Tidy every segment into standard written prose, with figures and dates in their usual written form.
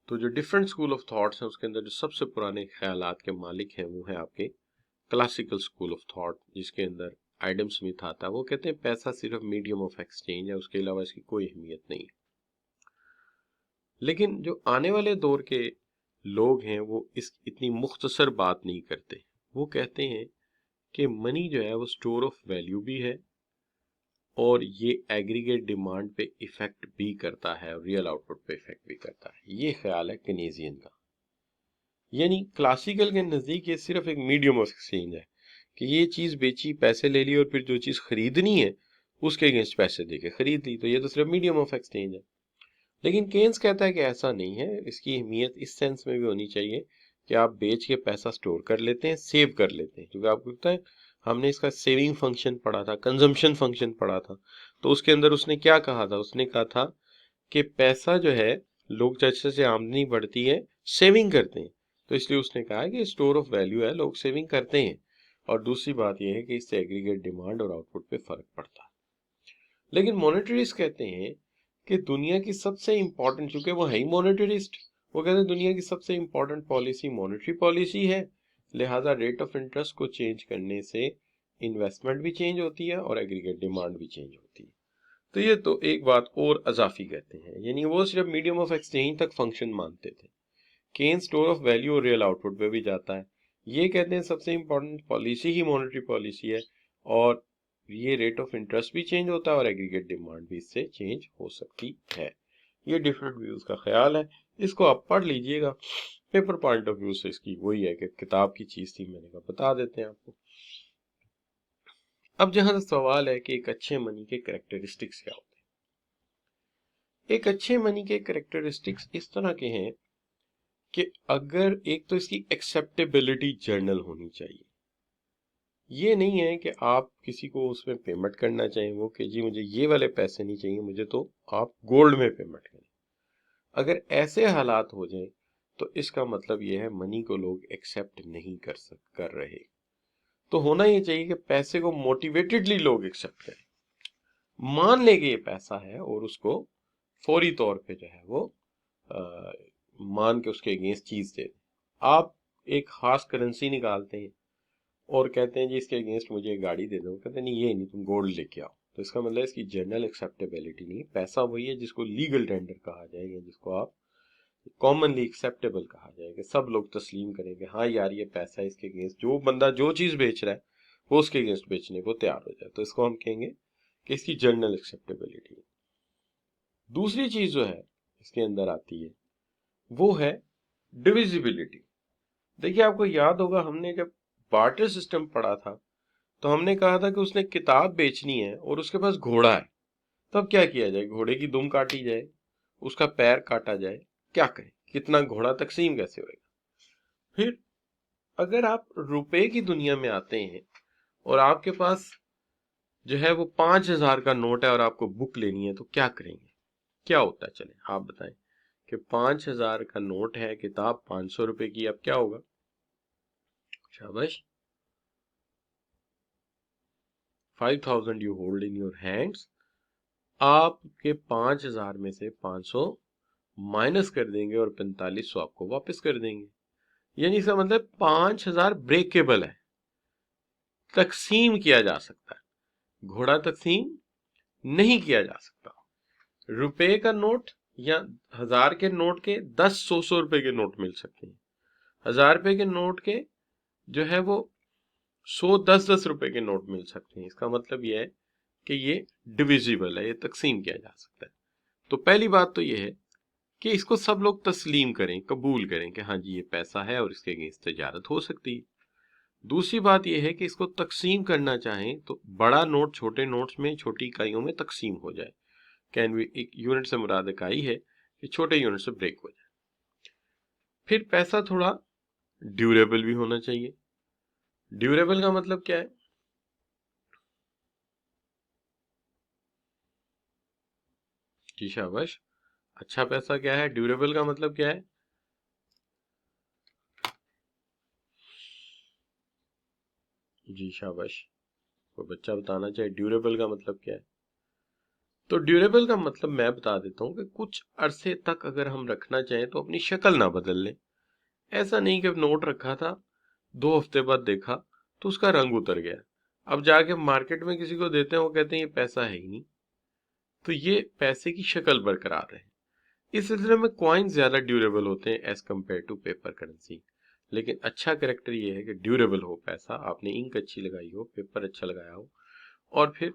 तो जो different school of thoughts हैं उसके अंदर जो सबसे पुराने ख्यालात के मालिक हैं वो है आपके क्लासिकल स्कूल ऑफ थॉट, जिसके अंदर एडम स्मिथ आता है। वो कहते हैं पैसा सिर्फ मीडियम ऑफ एक्सचेंज है, उसके अलावा इसकी कोई अहमियत नहीं है। लेकिन जो आने वाले दौर के लोग हैं वो इस इतनी मुख्तसर बात नहीं करते। वो कहते हैं कि मनी जो है वो स्टोर ऑफ वैल्यू भी है और ये एग्रीगेट डिमांड पे इफेक्ट भी करता है और रियल आउटपुट पे इफेक्ट भी करता है। ये ख्याल है केनेजियन का। यानी क्लासिकल के नजदीक ये सिर्फ एक मीडियम ऑफ एक्सचेंज है कि ये चीज बेची, पैसे ले लिए और फिर जो चीज खरीदनी है उसके अगेंस्ट पैसे देके खरीद ली, तो ये तो सिर्फ मीडियम ऑफ एक्सचेंज है। लेकिन केन्स कहता है कि ऐसा नहीं है, इसकी अहमियत इस सेंस में भी होनी चाहिए कि आप बेच के पैसा स्टोर कर लेते हैं, सेव कर लेते हैं। क्योंकि आपको पता है हमने इसका सेविंग फंक्शन पढ़ा था, कंजम्पशन फंक्शन पढ़ा था, तो उसके अंदर उसने क्या कहा था? उसने कहा था कि पैसा जो है लोग जैसे जैसे आमदनी बढ़ती है सेविंग करते हैं, तो इसलिए उसने कहा है कि स्टोर ऑफ वैल्यू है, लोग सेविंग करते हैं। और दूसरी बात यह है कि इससे एग्रीगेट डिमांड और आउटपुट पे फर्क पड़ता है। लेकिन मॉनेटरिस्ट कहते हैं कि दुनिया की सबसे इंपॉर्टेंट, चूंकि वो है ही मॉनेटरिस्ट, वो कहते हैं दुनिया की सबसे इंपॉर्टेंट पॉलिसी मॉनेटरी पॉलिसी है, लिहाजा रेट ऑफ इंटरेस्ट को चेंज करने से इन्वेस्टमेंट भी चेंज होती है और एग्रीगेट डिमांड भी चेंज होती है। तो ये तो एक बात और अजाफी कहते हैं, यानी वो सिर्फ मीडियम ऑफ एक्सचेंज तक फंक्शन मानते थे। केन स्टोर ऑफ वैल्यू और रियल आउटपुट पे भी जाता है। ये कहते हैं सबसे इंपॉर्टेंट पॉलिसी ही मॉनेटरी पॉलिसी है और ये रेट ऑफ इंटरेस्ट भी चेंज होता है और एग्रीगेट डिमांड भी इससे चेंज हो सकती है। ये डिफरेंट व्यूज का ख्याल है, इसको आप पढ़ लीजिएगा। पेपर पॉइंट ऑफ व्यू से इसकी वही है कि किताब की चीज थी, मैंने कहा बता देते हैं आपको। अब जहां तक सवाल है कि एक अच्छे मनी के कैरेक्टरिस्टिक्स क्या होते हैं। एक अच्छे मनी के कैरेक्टरिस्टिक्स इस तरह के हैं कि अगर एक तो इसकी एक्सेप्टेबिलिटी जर्नल होनी चाहिए। ये नहीं है कि आप किसी को उसमें पेमेंट करना चाहें वो कि जी मुझे ये वाले पैसे नहीं चाहिए, मुझे तो आप गोल्ड में पेमेंट करें। अगर ऐसे हालात हो जाएं तो इसका मतलब ये है मनी को लोग एक्सेप्ट नहीं कर रहे। तो होना ये चाहिए कि पैसे को मोटिवेटेडली लोग एक्सेप्ट करें, मान ले कि ये पैसा है और उसको फौरी तौर पे जो है वो आ, मान के उसके अगेंस्ट चीज दे दें। आप एक खास करेंसी निकालते हैं और कहते हैं जी इसके अगेंस्ट मुझे एक गाड़ी दे दो, कहते हैं नहीं ये नहीं, तुम गोल्ड लेके आओ। तो इसका मतलब इसकी जनरल एक्सेप्टेबिलिटी नहीं। पैसा वही है जिसको लीगल टेंडर कहा जाएगा, जिसको आप कॉमनली एक्सेप्टेबल कहा जाएगा, सब लोग तस्लीम करेंगे हाँ यार ये पैसा है, इसके अगेंस्ट जो बंदा जो चीज बेच रहा है वो उसके अगेंस्ट बेचने को तैयार हो जाए, तो इसको हम कहेंगे कि इसकी जनरल एक्सेप्टेबिलिटी है। दूसरी चीज जो है इसके अंदर आती है वो है डिविजिबिलिटी। देखिए आपको याद होगा हमने जब बार्टर सिस्टम पढ़ा था तो हमने कहा था कि उसने किताब बेचनी है और उसके पास घोड़ा है, तब क्या किया जाए? घोड़े की दुम काटी जाए, उसका पैर काटा जाए, क्या करें? कितना घोड़ा तकसीम कैसे होएगा? फिर अगर आप रुपए की दुनिया में आते हैं और आपके पास जो है वो 5,000 का नोट है और आपको बुक लेनी है, तो क्या करेंगे? क्या होता है, चले आप बताएं कि 5,000 का नोट है, किताब 500 रुपए की, अब क्या होगा? शाबाश, 5,000 you hold in your hands. आपके 5,000 में से 500 माइनस कर देंगे और 4500 आपको वापस कर देंगे। यानी इसका मतलब 5,000 ब्रेकेबल है, तकसीम किया जा सकता है, घोड़ा तकसीम नहीं किया जा सकता। रुपए का नोट या 1,000 के नोट के 10 100 रुपए के नोट मिल सकते हैं, 1,000 रुपए के नोट के जो है वो 100 10 रुपए के नोट मिल सकते हैं। इसका मतलब यह है कि ये डिविजिबल है, ये तकसीम किया जा सकता है। तो पहली बात तो ये है कि इसको सब लोग तस्लीम करें, कबूल करें कि हाँ जी ये पैसा है और इसके अगेंस्ट तजारत हो सकती है। दूसरी बात यह है कि इसको तकसीम करना चाहें तो बड़ा नोट छोटे नोट्स में, छोटी इकाइयों में तकसीम हो जाए। कैन बी, एक यूनिट से मुराद इकाई है कि छोटे यूनिट से ब्रेक हो जाए। फिर पैसा थोड़ा ड्यूरेबल भी होना चाहिए। ड्यूरेबल का मतलब क्या है? जी शाबाश, अच्छा पैसा क्या है? ड्यूरेबल का मतलब क्या है? जी शाबाश, कोई बच्चा बताना चाहे ड्यूरेबल का मतलब क्या है? तो ड्यूरेबल का मतलब मैं बता देता हूँ कि कुछ अरसे तक अगर हम रखना चाहें तो अपनी शक्ल ना बदल लें। ऐसा नहीं कि नोट रखा था 2 हफ्ते बाद देखा तो उसका रंग उतर गया, अब जाके मार्केट में किसी को देते हैं वो कहते हैं ये पैसा है ही नहीं। तो ये पैसे की शक्ल बरकरार है। इस सिलसिले में कॉइन ज्यादा ड्यूरेबल होते हैं as compared to paper currency. लेकिन अच्छा करेक्टर ये है कि ड्यूरेबल हो पैसा, आपने इंक अच्छी लगाई हो, पेपर अच्छा लगाया हो, और फिर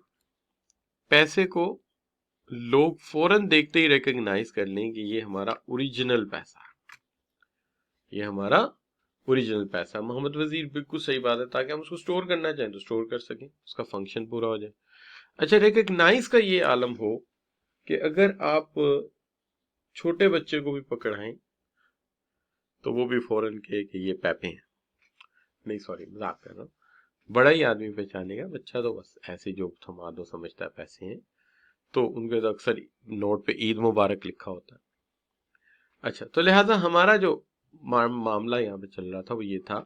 पैसे को लोग फौरन देखते ही रिकॉग्नाइज कर लें कि ये हमारा ओरिजिनल पैसा है, ये हमारा ओरिजिनल पैसा। मोहम्मद वजीर बिल्कुल सही बात है, ताकि हम उसको स्टोर करना चाहें तो स्टोर कर सकें, उसका फंक्शन पूरा हो जाए। अच्छा, रिकॉग्नाइज का ये आलम हो कि अगर आप छोटे बच्चे को भी पकड़ाएं तो वो भी फौरन कहे कि ये पैपे हैं। नहीं सॉरी, मजाक कर रहा हूँ, बड़ा ही आदमी पहचानेगा, बच्चा तो बस ऐसे जोक थमा दो समझता है पैसे हैं, तो उनके तो अक्सर नोट पे ईद मुबारक लिखा होता है। अच्छा, तो लिहाजा हमारा जो मामला यहाँ पे चल रहा था वो ये था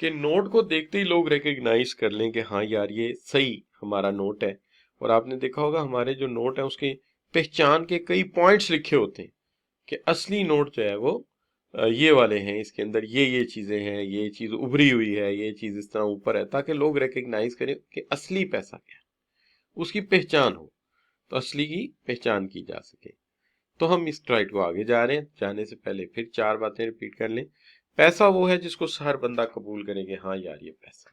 कि नोट को देखते ही लोग रिकग्नाइज कर लें कि हाँ यार ये सही हमारा नोट है। और आपने देखा होगा हमारे जो नोट है उसके पहचान के कई पॉइंट्स लिखे होते हैं कि असली नोट जो है वो ये वाले हैं, इसके अंदर ये चीजें हैं, ये चीज उभरी हुई है, ये चीज इस तरह ऊपर है, ताकि लोग रिकग्नाइज करें कि असली पैसा क्या है, उसकी पहचान हो, तो असली की पहचान की जा सके। तो हम इस ट्राइड को आगे जा रहे हैं, जाने से पहले फिर 4 बातें रिपीट कर लें। पैसा वो है जिसको हर बंदा कबूल करे कि हाँ यार ये पैसा।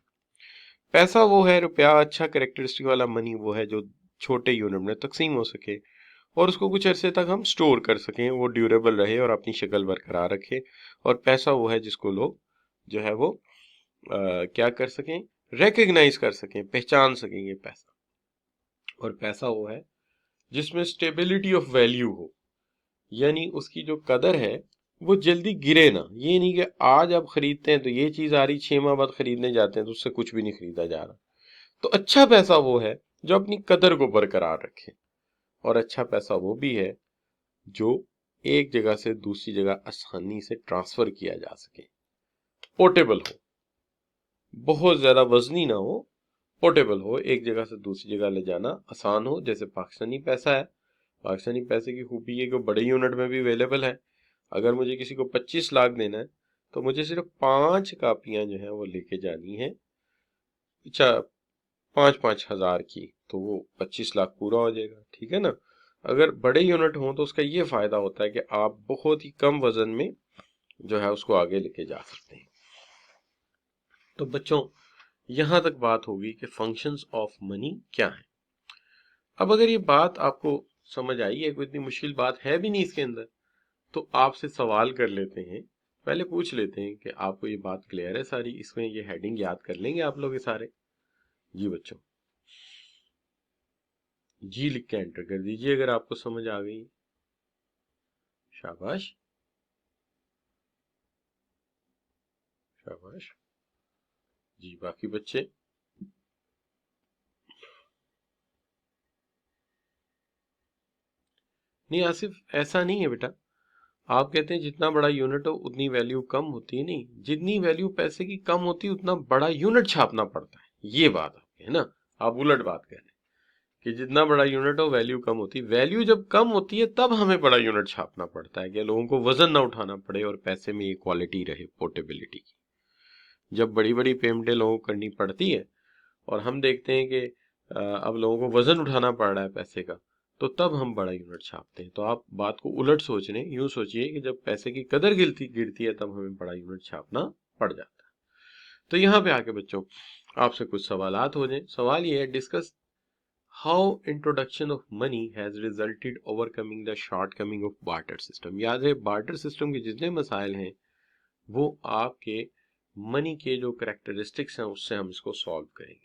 पैसा वो है, रुपया अच्छा कैरेक्टरिस्टिक वाला मनी वो है जो छोटे यूनिट में तकसीम हो सके और उसको कुछ अरसे तक हम स्टोर कर सकें, वो ड्यूरेबल रहे और अपनी शक्ल बरकरार रखे। और पैसा वो है जिसको लोग जो है वो क्या कर सकें, रिकग्नाइज कर सकें, पहचान सकेंगे पैसा। और पैसा वो है जिसमें स्टेबिलिटी ऑफ वैल्यू हो, यानी उसकी जो कदर है वो जल्दी गिरे ना। ये नहीं कि आज आप खरीदते हैं तो ये चीज आ रही, 6 माह बाद खरीदने जाते हैं तो उससे कुछ भी नहीं खरीदा जा रहा। तो अच्छा पैसा वो है जो अपनी कदर को बरकरार रखे। और अच्छा पैसा वो भी है जो एक जगह से दूसरी जगह आसानी से ट्रांसफर किया जा सके, पोर्टेबल हो, बहुत ज्यादा वजनी ना हो, पोर्टेबल हो, एक जगह से दूसरी जगह ले जाना आसान हो। जैसे पाकिस्तानी पैसा है, पाकिस्तानी पैसे की खूबी है कि बड़े यूनिट में भी अवेलेबल है। अगर मुझे किसी को 25 लाख देना है तो मुझे सिर्फ 5 कापियां जो है वो लेके जानी है, अच्छा 5-5 हज़ार की, तो वो 25 लाख पूरा हो जाएगा, ठीक है ना। अगर बड़े यूनिट हों तो उसका ये फायदा होता है कि आप बहुत ही कम वजन में जो है उसको आगे लेके जा सकते हैं। तो बच्चों यहां तक बात होगी कि फंक्शंस ऑफ मनी क्या है। अब अगर ये बात आपको समझ आई है, कोई इतनी मुश्किल बात है भी नहीं इसके अंदर, तो आपसे सवाल कर लेते हैं, पहले पूछ लेते हैं कि आपको ये बात क्लियर है सारी, इसमें ये हेडिंग याद कर लेंगे आप लोग ये सारे। जी बच्चों, जी लिख के एंटर कर दीजिए अगर आपको समझ आ गई। शाबाश शाबाश। जी बाकी बच्चे, नहीं आसिफ ऐसा नहीं है बेटा, आप कहते हैं जितना बड़ा यूनिट हो उतनी वैल्यू कम होती है, नहीं, जितनी वैल्यू पैसे की कम होती है उतना बड़ा यूनिट छापना पड़ता है, ये बात आपकी है ना। आप उलट बात कह रहे हैं कि जितना बड़ा यूनिट हो वैल्यू कम होती है। वैल्यू जब कम होती है तब हमें बड़ा यूनिट छापना पड़ता है कि लोगों को वजन ना उठाना पड़े और पैसे में ये क्वालिटी रहे, पोर्टेबिलिटी की। जब बड़ी बड़ी पेमेंटें लोगों को करनी पड़ती है और हम देखते हैं कि अब लोगों को वजन उठाना पड़ रहा है पैसे का, तो तब हम बड़ा यूनिट छापते हैं। तो आप बात को उलट सोच रहे हैं, यूं सोचिए कि जब पैसे की कदर गिरती है तब हमें बड़ा यूनिट छापना पड़ जाता है। तो यहाँ पे आके बच्चों आपसे कुछ सवालात हो जाए। सवाल ये है, discuss how introduction of money has resulted overcoming the shortcoming of barter system. याद है बार्टर सिस्टम के जितने मसाइल हैं वो आपके मनी के जो करेक्टरिस्टिक्स हैं उससे हम इसको सॉल्व करेंगे।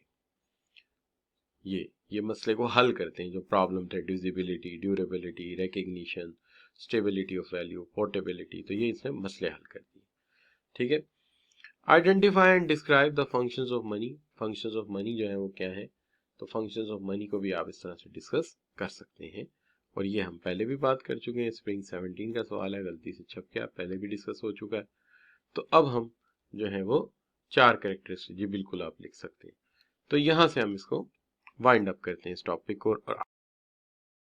ये मसले को हल करते हैं, जो प्रॉब्लम थे, divisibility, durability, recognition, stability of value, portability, तो ये इसने मसले हल कर दिए, ठीक है। Identify and describe the functions of money. Functions of money जो है वो क्या है, तो फंक्शंस ऑफ मनी को भी आप इस तरह से डिस्कस कर सकते हैं। और ये हम पहले भी बात कर चुके हैं, स्प्रिंग 17 का सवाल है, गलती से छप गया, पहले भी डिस्कस हो चुका है। तो अब हम जो है वो 4 कैरेक्टरिस्टिक, जी बिल्कुल आप लिख सकते हैं। तो यहां से हम इसको वाइंड अप करते हैं इस टॉपिक को और